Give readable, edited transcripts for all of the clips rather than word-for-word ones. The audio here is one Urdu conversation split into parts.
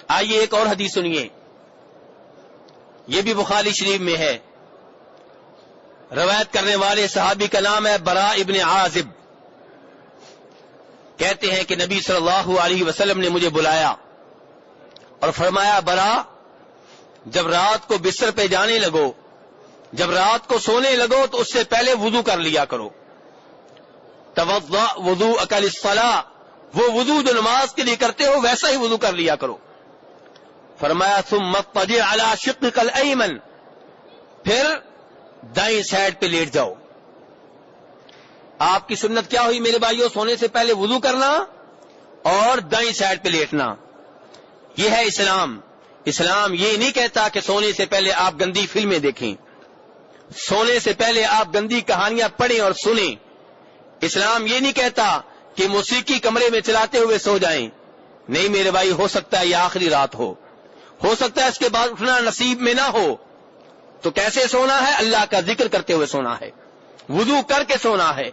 آئیے ایک اور حدیث سنیے، یہ بھی بخاری شریف میں ہے، روایت کرنے والے صحابی کا نام ہے برا ابن عازب، کہتے ہیں کہ نبی صلی اللہ علیہ وسلم نے مجھے بلایا اور فرمایا برا، جب رات کو بستر پہ جانے لگو، جب رات کو سونے لگو تو اس سے پہلے وضو کر لیا کرو، توضأ وضوءک للصلاۃ، وہ وضو جو نماز کے لیے کرتے ہو ویسا ہی وضو کر لیا کرو۔ فرمایا ثم اضطجع علی شقک الایمن، پھر دائیں سائڈ پہ لیٹ جاؤ۔ آپ کی سنت کیا ہوئی میرے بھائیوں؟ سونے سے پہلے وضو کرنا اور دائیں سائڈ پہ لیٹنا۔ یہ ہے اسلام۔ اسلام یہ نہیں کہتا کہ سونے سے پہلے آپ گندی فلمیں دیکھیں، سونے سے پہلے آپ گندی کہانیاں پڑھیں اور سنیں۔ اسلام یہ نہیں کہتا کہ موسیقی کمرے میں چلاتے ہوئے سو جائیں۔ نہیں میرے بھائی، ہو سکتا ہے یہ آخری رات ہو سکتا ہے اس کے بعد اٹھنا نصیب میں نہ ہو، تو کیسے سونا ہے؟ اللہ کا ذکر کرتے ہوئے سونا ہے، وضو کر کے سونا ہے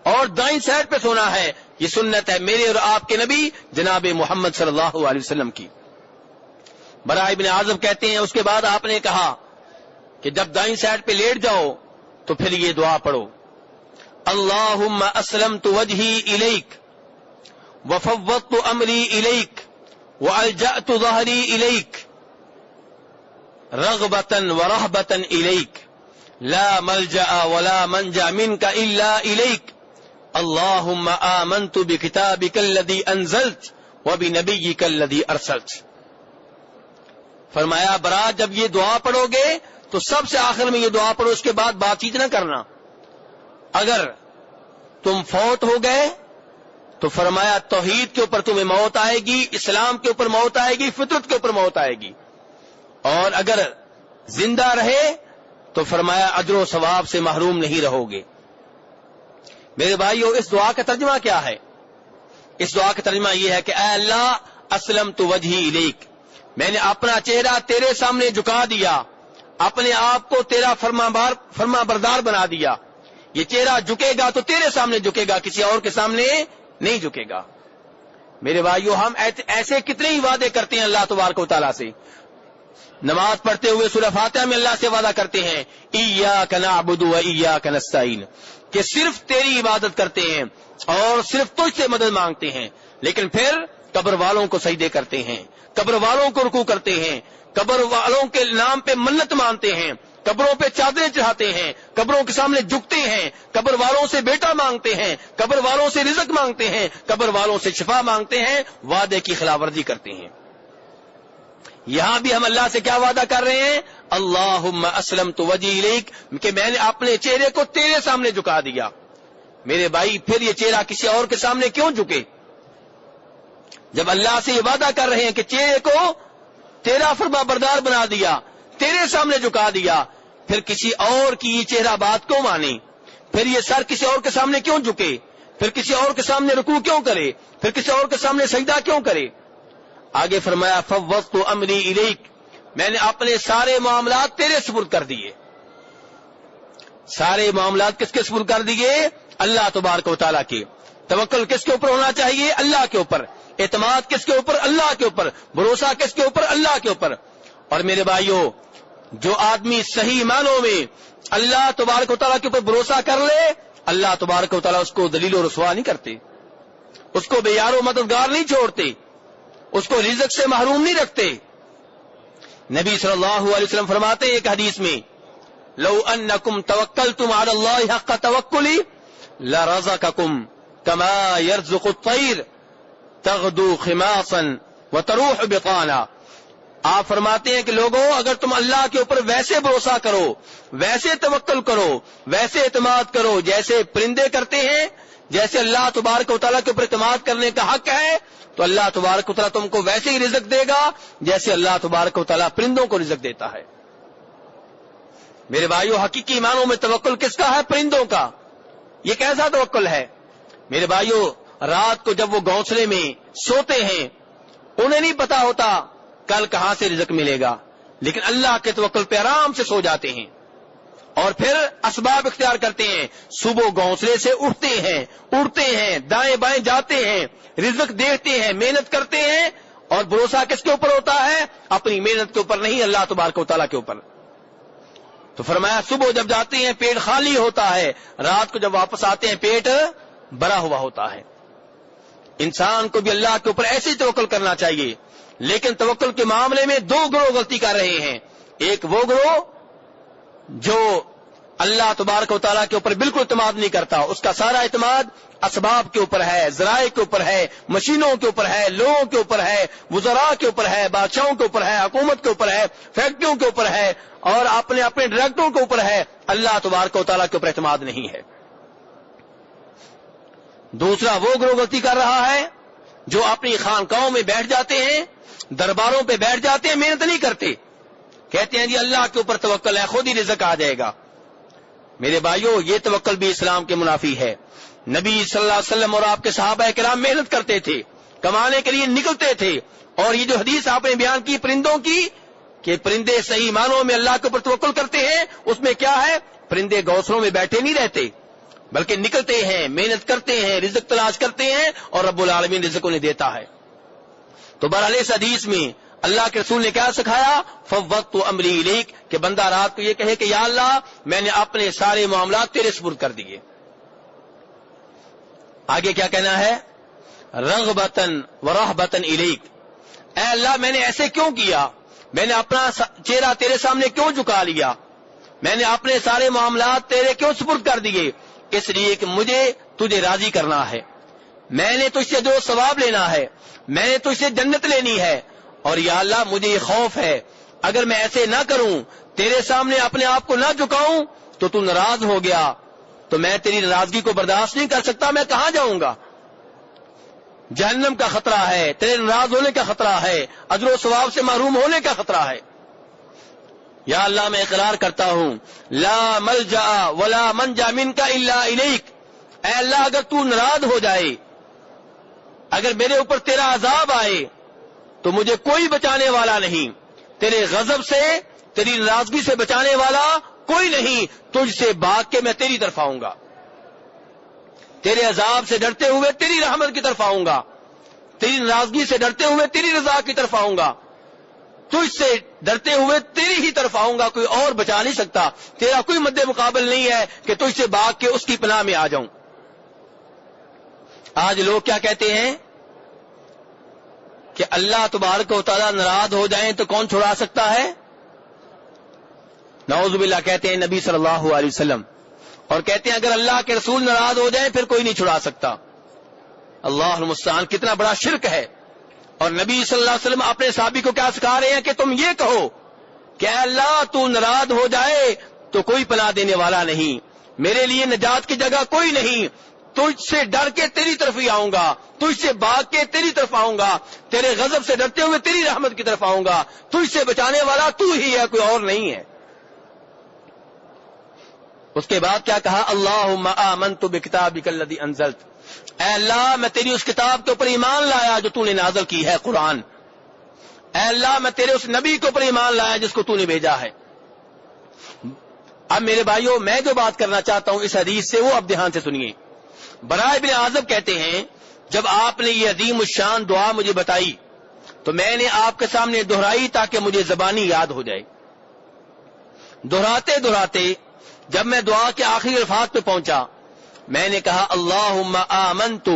اور دائیں سائڈ پہ سونا ہے۔ یہ سنت ہے میرے اور آپ کے نبی جناب محمد صلی اللہ علیہ وسلم کی۔ برا ابن عازب کہتے ہیں اس کے بعد آپ نے کہا کہ جب دائیں سائڈ پہ لیٹ جاؤ تو پھر یہ دعا پڑھو، اللہم اسلمت وجہی الیک وفوضت امری الیک والجأت ظہری الیک رغبتا ورہبتا الیک لا ملجأ ولا منجا منک الا الیک اللہم آمنت بکتابک الذی انزلت وبنبیک الذی ارسلت۔ فرمایا برا، جب یہ دعا پڑھو گے تو سب سے آخر میں یہ دعا پڑھو، اس کے بعد بات چیت نہ کرنا۔ اگر تم فوت ہو گئے تو فرمایا توحید کے اوپر تمہیں موت آئے گی، اسلام کے اوپر موت آئے گی، فطرت کے اوپر موت آئے گی، اور اگر زندہ رہے تو فرمایا اجر و ثواب سے محروم نہیں رہو گے۔ میرے بھائیو، اس دعا کا ترجمہ کیا ہے؟ اس دعا کا ترجمہ یہ ہے کہ اے اللہ اسلمت وجہی الیک، میں نے اپنا چہرہ تیرے سامنے جھکا دیا، اپنے آپ کو تیرا فرما بردار بنا دیا۔ یہ چہرہ جھکے گا تو تیرے سامنے جھکے گا، کسی اور کے سامنے نہیں جھکے گا۔ میرے بھائیو، ہم ایسے کتنے ہی وعدے کرتے ہیں اللہ تبارک و تعالیٰ سے۔ نماز پڑھتے ہوئے سورہ فاتحہ میں اللہ سے وعدہ کرتے ہیں ایاک نعبد و ایاک نستعین، کہ صرف تیری عبادت کرتے ہیں اور صرف تجھ سے مدد مانگتے ہیں، لیکن پھر قبر والوں کو سجدے کرتے ہیں، قبر والوں کو رکوع کرتے ہیں، قبر والوں کے نام پہ منت مانتے ہیں، قبروں پہ چادریں چڑھاتے ہیں، قبروں کے سامنے جھکتے ہیں، قبر والوں سے بیٹا مانگتے ہیں، قبر والوں سے رزق مانگتے ہیں، قبر والوں سے شفا مانگتے ہیں، وعدے کی خلاف ورزی کرتے ہیں۔ یہاں بھی ہم اللہ سے کیا وعدہ کر رہے ہیں؟ اللہم اسلمت وجہی الیک، کہ میں نے اپنے چہرے کو تیرے سامنے جھکا دیا۔ میرے بھائی، پھر یہ چہرہ کسی اور کے سامنے کیوں جھکے؟ جب اللہ سے یہ وعدہ کر رہے ہیں کہ چہرے کو تیرا فرما بردار بنا دیا، تیرے سامنے جھکا دیا، پھر کسی اور کی یہ چہرہ بات کیوں مانے؟ پھر یہ سر کسی اور کے سامنے کیوں جھکے؟ پھر کسی اور کے سامنے رکوع کیوں کرے؟ پھر کسی اور کے سامنے سجدہ کیوں کرے؟ آگے فرمایا فوضت امری الیک، میں نے اپنے سارے معاملات تیرے سپرد کر دیے۔ سارے معاملات کس کے سپرد کر دیے؟ اللہ تبارک و تعالیٰ کے۔ توکل کس کے اوپر ہونا چاہیے؟ اللہ کے اوپر۔ اعتماد کس کے اوپر؟ اللہ کے اوپر۔ بھروسہ کس کے اوپر؟ اللہ کے اوپر۔ اور میرے بھائیوں، جو آدمی صحیح معنوں میں اللہ تبارک و تعالیٰ کے اوپر بھروسہ کر لے، اللہ تبارک و تعالیٰ اس کو ذلیل و رسوا نہیں کرتے، اس کو بے یار و مددگار نہیں چھوڑتے، اس کو رزق سے محروم نہیں رکھتے۔ نبی صلی اللہ علیہ وسلم فرماتے ہیں ایک حدیث میں، لو انکم توکلتم علی اللہ حق توکلی لرزقکم کما یرزق الطیر تغدو خماصا وتروح بطانا۔ آپ فرماتے ہیں کہ لوگوں، اگر تم اللہ کے اوپر ویسے بھروسہ کرو، ویسے توکل کرو، ویسے اعتماد کرو جیسے پرندے کرتے ہیں، جیسے اللہ تبارک و تعالیٰ کے اوپر اعتماد کرنے کا حق ہے، تو اللہ تبارک و تعالیٰ تم کو ویسے ہی رزق دے گا جیسے اللہ تبارک و تعالیٰ پرندوں کو رزق دیتا ہے۔ میرے بھائیو، حقیقی معنوں میں توکل کس کا ہے؟ پرندوں کا۔ یہ کیسا توکل ہے؟ میرے بھائیو، رات کو جب وہ گھونسلے میں سوتے ہیں، انہیں نہیں پتا ہوتا کل کہاں سے رزق ملے گا، لیکن اللہ کے توکل پہ آرام سے سو جاتے ہیں اور پھر اسباب اختیار کرتے ہیں۔ صبح گھونسلے سے اٹھتے ہیں، دائیں بائیں جاتے ہیں، رزق دیکھتے ہیں، محنت کرتے ہیں اور بھروسہ کس کے اوپر ہوتا ہے؟ اپنی محنت کے اوپر نہیں، اللہ تبارک و تعالیٰ کے اوپر. تو فرمایا صبح جب جاتے ہیں پیٹ خالی ہوتا ہے، رات کو جب واپس آتے ہیں پیٹ بھرا ہوا ہوتا ہے. انسان کو بھی اللہ کے اوپر ایسے ہی توکل کرنا چاہیے. لیکن توکل کے معاملے میں دو گروہ غلطی کر رہے ہیں. ایک وہ گروہ جو اللہ تبارک و تعالیٰ کے اوپر بالکل اعتماد نہیں کرتا، اس کا سارا اعتماد اسباب کے اوپر ہے، ذرائع کے اوپر ہے، مشینوں کے اوپر ہے، لوگوں کے اوپر ہے، وزراء کے اوپر ہے، بادشاہوں کے اوپر ہے، حکومت کے اوپر ہے، فیکٹریوں کے اوپر ہے، اور اپنے ڈائریکٹروں کے اوپر ہے. اللہ تبارک و تعالیٰ کے اوپر اعتماد نہیں ہے. دوسرا وہ گروہ غلطی کر رہا ہے جو اپنی خانقاہوں میں بیٹھ جاتے ہیں، درباروں پہ بیٹھ جاتے ہیں، محنت نہیں کرتے، کہتے ہیں جی اللہ کے اوپر توکل ہے، خود ہی رزق آ جائے گا. میرے بھائیوں، یہ توکل بھی اسلام کے منافی ہے. نبی صلی اللہ علیہ وسلم اور آپ کے صحابہ کرام محنت کرتے تھے، کمانے کے لیے نکلتے تھے. اور یہ جو حدیث آپ نے بیان کی پرندوں کی کہ پرندے صحیح معنوں میں اللہ کے اوپر توکل کرتے ہیں، اس میں کیا ہے؟ پرندے گھونسلوں میں بیٹھے نہیں رہتے بلکہ نکلتے ہیں، محنت کرتے ہیں، رزق تلاش کرتے ہیں، اور رب العالمین رزق انہیں دیتا ہے. تو بہرحال اس حدیث میں اللہ کے رسول نے کیا سکھایا؟ فوضت امری الیک، کہ بندہ رات کو یہ کہے کہ یا اللہ میں نے اپنے سارے معاملات تیرے سپرد کر دیے. آگے کیا کہنا ہے؟ رغبتن ورہبتن الیک، اے اللہ میں نے ایسے کیوں کیا؟ میں نے اپنا چہرہ تیرے سامنے کیوں جھکا لیا؟ میں نے اپنے سارے معاملات تیرے کیوں سپرد کر دیے؟ اس لیے کہ مجھے تجھے راضی کرنا ہے، میں نے تجھ سے جو ثواب لینا ہے، میں نے تجھ سے جنت لینی ہے. اور یا اللہ مجھے یہ خوف ہے اگر میں ایسے نہ کروں، تیرے سامنے اپنے آپ کو نہ جھکاؤں تو تو ناراض ہو گیا، تو میں تیری ناراضگی کو برداشت نہیں کر سکتا، میں کہاں جاؤں گا؟ جہنم کا خطرہ ہے، تیرے ناراض ہونے کا خطرہ ہے، اجر و ثواب سے محروم ہونے کا خطرہ ہے. یا اللہ میں اقرار کرتا ہوں لا ملجا ولا منجا منک الا الیک، اے اللہ اگر تو ناراض ہو جائے، اگر میرے اوپر تیرا عذاب آئے تو مجھے کوئی بچانے والا نہیں، تیرے غضب سے، تیری ناراضگی سے بچانے والا کوئی نہیں، تجھ سے بھاگ کے میں تیری طرف آؤں گا، تیرے عذاب سے ڈرتے ہوئے تیری رحمت کی طرف آؤں گا، تیری ناراضگی سے ڈرتے ہوئے تیری رضا کی طرف آؤں گا، تجھ سے ڈرتے ہوئے تیری ہی طرف آؤں گا، کوئی اور بچا نہیں سکتا، تیرا کوئی مد مقابل نہیں ہے کہ تجھ سے بھاگ کے اس کی پناہ میں آ جاؤں. آج لوگ کیا کہتے ہیں کہ اللہ تبارک و تعالیٰ ناراض ہو جائیں تو کون چھڑا سکتا ہے؟ نعوذ باللہ کہتے ہیں نبی صلی اللہ علیہ وسلم، اور کہتے ہیں اگر اللہ کے رسول ناراض ہو جائیں پھر کوئی نہیں چھڑا سکتا. اللہ المستعان، کتنا بڑا شرک ہے. اور نبی صلی اللہ علیہ وسلم اپنے صحابی کو کیا سکھا رہے ہیں کہ تم یہ کہو کہ اے اللہ تو ناراض ہو جائے تو کوئی پناہ دینے والا نہیں، میرے لیے نجات کی جگہ کوئی نہیں، تجھ سے ڈر کے تیری طرف ہی آؤں گا، تجھ سے بھاگ کے تیری طرف آؤں گا، تیرے غضب سے ڈرتے ہوئے تیری رحمت کی طرف آؤں گا، تجھ سے بچانے والا تو ہی ہے، کوئی اور نہیں ہے. اس کے بعد کیا کہا؟ اللہم آمنت بکتابک الذی انزلت، اے اللہ میں تیری اس کتاب کے اوپر ایمان لایا جو تو نے نازل کی ہے، قرآن. اے اللہ میں تیرے اس نبی کے اوپر ایمان لایا جس کو تو نے بھیجا ہے. اب میرے بھائیوں، میں جو بات کرنا چاہتا ہوں اس حدیث سے وہ اب دھیان سے سنیے. براء بن عازب کہتے ہیں جب آپ نے یہ عظیم الشان دعا مجھے بتائی تو میں نے آپ کے سامنے دہرائی تاکہ مجھے زبانی یاد ہو جائے. دہراتے دہراتے جب میں دعا کے آخری الفاظ پہ پہنچا میں نے کہا اللہم آمنت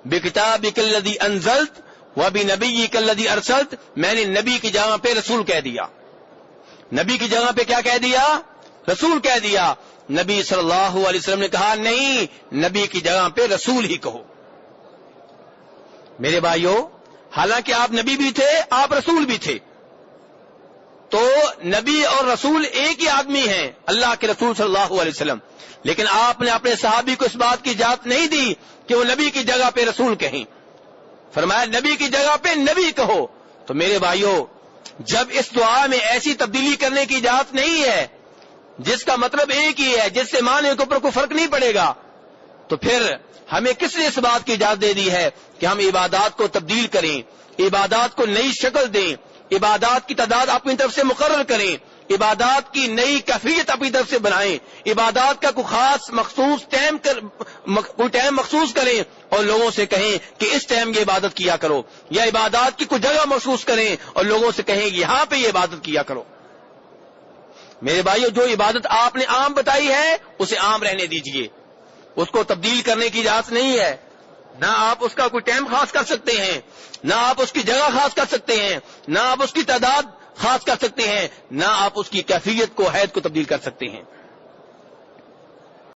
بکتابک الذی انزلت وبنبیک الذی ارسلت. میں نے نبی کی جگہ پہ رسول کہہ دیا، نبی کی جگہ پہ کیا کہہ دیا؟ رسول کہہ دیا. نبی صلی اللہ علیہ وسلم نے کہا نہیں، نبی کی جگہ پہ رسول ہی کہو. میرے بھائیوں، حالانکہ آپ نبی بھی تھے، آپ رسول بھی تھے، تو نبی اور رسول ایک ہی آدمی ہیں، اللہ کے رسول صلی اللہ علیہ وسلم. لیکن آپ نے اپنے صحابی کو اس بات کی اجازت نہیں دی کہ وہ نبی کی جگہ پہ رسول کہیں، فرمایا نبی کی جگہ پہ نبی کہو. تو میرے بھائیوں، جب اس دعا میں ایسی تبدیلی کرنے کی اجازت نہیں ہے جس کا مطلب ایک ہی ہے، جس سے معنی کے اوپر کوئی فرق نہیں پڑے گا، تو پھر ہمیں کس نے اس بات کی اجازت دے دی ہے کہ ہم عبادات کو تبدیل کریں، عبادات کو نئی شکل دیں، عبادات کی تعداد اپنی طرف سے مقرر کریں، عبادات کی نئی کیفیت اپنی طرف سے بنائیں، عبادات کا کوئی خاص مخصوص کوئی ٹائم مخصوص کریں اور لوگوں سے کہیں کہ اس ٹائم یہ عبادت کیا کرو، یا عبادات کی کوئی جگہ مخصوص کہ اور لوگوں سے کہیں کہ یہاں پہ یہ عبادت کیا کرو۔ میرے بھائیو، جو عبادت آپ نے عام بتائی ہے اسے عام رہنے دیجئے، اس کو تبدیل کرنے کی اجازت نہیں ہے۔ نہ آپ اس کا کوئی ٹائم خاص کر سکتے ہیں، نہ آپ اس کی جگہ خاص کر سکتے ہیں، نہ آپ اس کی تعداد خاص کر سکتے ہیں، نہ آپ اس کی کیفیت کو، حید کو تبدیل کر سکتے ہیں۔